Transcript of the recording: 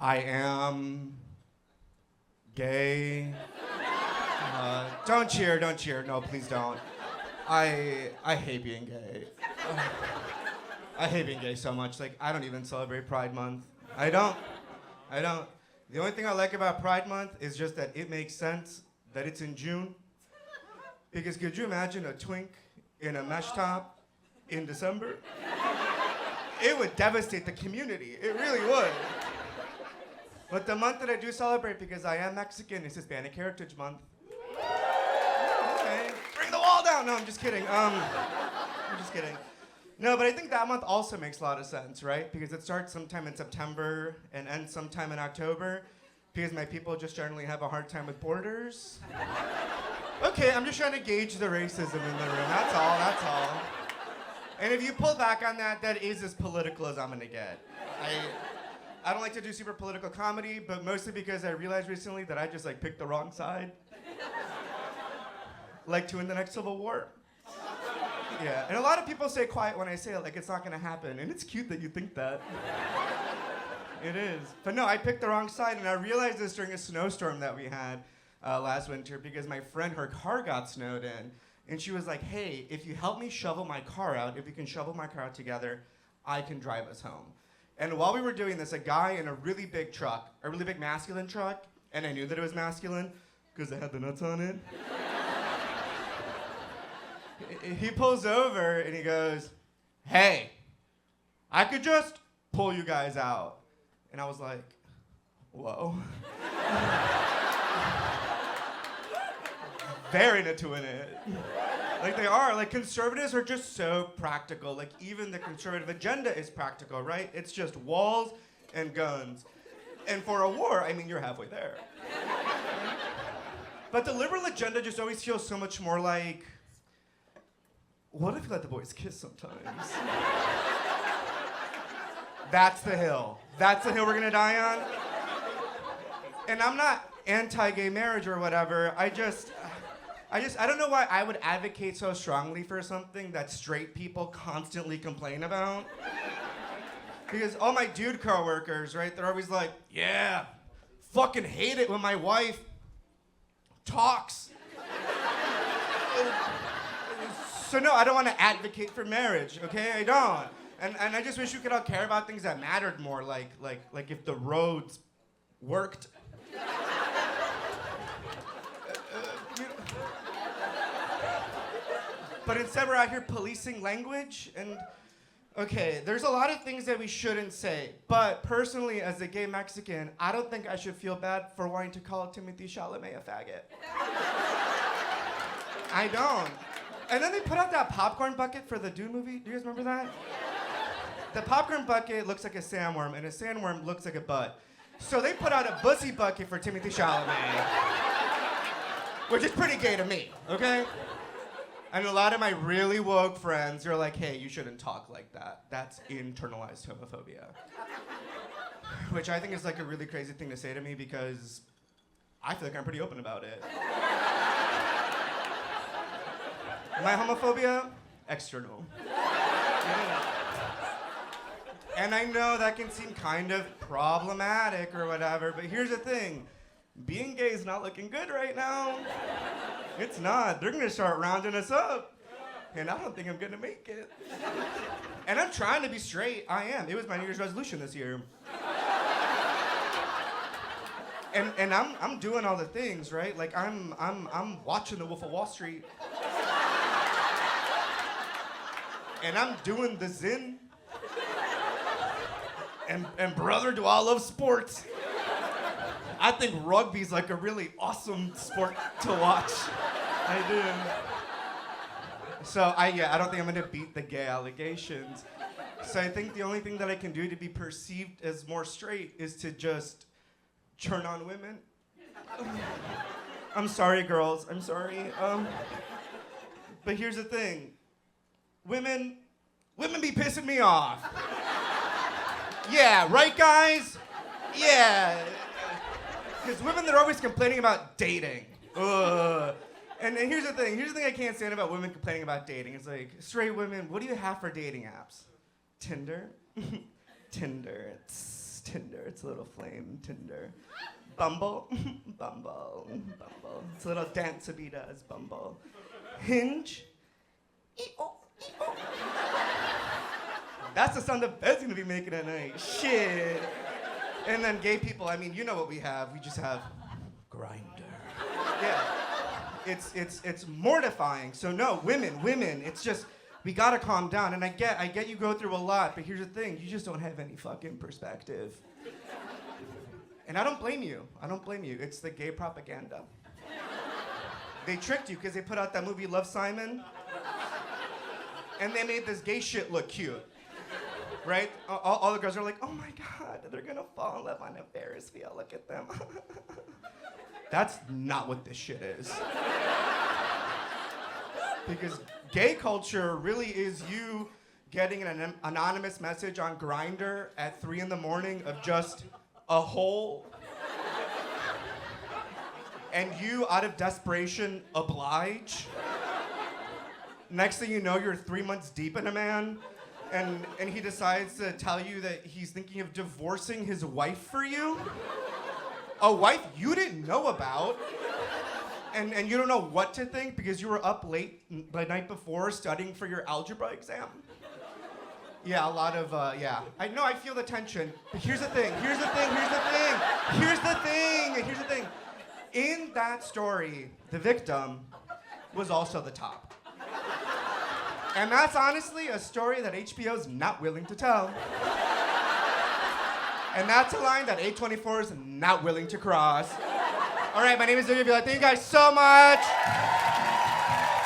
I am gay. Don't cheer, don't cheer. No, please don't. I hate being gay. I hate being gay so much. Like, I don't even celebrate Pride Month. I don't. The only thing I like about Pride Month is just that it makes sense that it's in June. Because could you imagine a twink in a mesh top in December? It would devastate the community. It really would. But the month that I do celebrate, because I am Mexican, is Hispanic Heritage Month. Okay, bring the wall down. No, I'm just kidding. I'm just kidding. No, but I think that month also makes a lot of sense, right? Because it starts sometime in September and ends sometime in October. Because my people just generally have a hard time with borders. Okay, I'm just trying to gauge the racism in the room. That's all. And if you pull back on that, that is as political as I'm gonna get. I don't like to do super political comedy, but mostly because I realized recently that I just picked the wrong side. Like to win the next Civil War. Yeah, and a lot of people stay quiet when I say it, like it's not gonna happen, and it's cute that you think that. It is. But no, I picked the wrong side, and I realized this during a snowstorm that we had last winter because my friend, her car got snowed in, and she was like, hey, if you help me shovel my car out, if we can shovel my car out together, I can drive us home. And while we were doing this, a guy in a really big truck, a really big masculine truck, and I knew that it was masculine because it had the nuts on it. He pulls over and he goes, hey, I could just pull you guys out. And I was like, whoa. Very into it. Like they are, like conservatives are just so practical. Like even the conservative agenda is practical, right? It's just walls and guns. And for a war, I mean, you're halfway there. But the liberal agenda just always feels so much more like, what if you let the boys kiss sometimes? That's the hill. That's the hill we're gonna die on. And I'm not anti-gay marriage or whatever. I don't know why I would advocate so strongly for something that straight people constantly complain about. Because all my dude coworkers, right, they're always like, yeah, fucking hate it when my wife talks. So no, I don't want to advocate for marriage, okay? I don't. And I just wish we could all care about things that mattered more, like if the roads worked. But instead we're out here policing language, and okay, there's a lot of things that we shouldn't say, but personally, as a gay Mexican, I don't think I should feel bad for wanting to call Timothy Chalamet a faggot. I don't. And then they put out that popcorn bucket for the Dune movie. Do you guys remember that? The popcorn bucket looks like a sandworm, and a sandworm looks like a butt. So they put out a bussy bucket for Timothy Chalamet, which is pretty gay to me, okay? And a lot of my really woke friends are like, hey, you shouldn't talk like that. That's internalized homophobia. Which I think is like a really crazy thing to say to me because I feel like I'm pretty open about it. My homophobia? External. Yeah. And I know that can seem kind of problematic or whatever, but here's the thing. Being gay is not looking good right now. It's not. They're gonna start rounding us up. And I don't think I'm gonna make it. And I'm trying to be straight. I am. It was my New Year's resolution this year. And I'm doing all the things, right? Like I'm watching The Wolf of Wall Street. And I'm doing the Zen. And brother, do I love sports. I think rugby's like a really awesome sport to watch. I do. So I don't think I'm gonna beat the gay allegations. So I think the only thing that I can do to be perceived as more straight is to just turn on women. I'm sorry, girls. I'm sorry. But here's the thing. Women be pissing me off. Yeah, right, guys? Yeah. Because women, they're always complaining about dating. Ugh. And here's the thing I can't stand about women complaining about dating. It's like, straight women, what do you have for dating apps? Tinder? Tinder. Tinder. It's a little flame Tinder. Bumble, Bumble, Bumble. It's a little dance he does, Bumble. Hinge, ee-oh, ee-oh. That's the sound the bed's gonna be making at night. Shit. And then gay people, I mean, you know what we have. We just have Grindr. Yeah. It's mortifying. So no, women, it's just, we gotta calm down. And I get you go through a lot, but here's the thing, you just don't have any fucking perspective. And I don't blame you. It's the gay propaganda. They tricked you because they put out that movie Love, Simon, and they made this gay shit look cute. Right? All the girls are like, oh my God, they're gonna fall in love on a Ferris wheel, look at them. That's not what this shit is. Because gay culture really is you getting an anonymous message on Grindr at 3 in the morning of just a hole. And you, out of desperation, oblige. Next thing you know, you're 3 months deep in a man, and he decides to tell you that he's thinking of divorcing his wife for you. A wife you didn't know about. And you don't know what to think because you were up late the night before studying for your algebra exam. Yeah, a lot of, yeah. I know, I feel the tension. But here's the thing. In that story, the victim was also the top. And that's honestly a story that HBO's not willing to tell. And that's a line that A24 is not willing to cross. All right, my name is Avila. Thank you guys so much.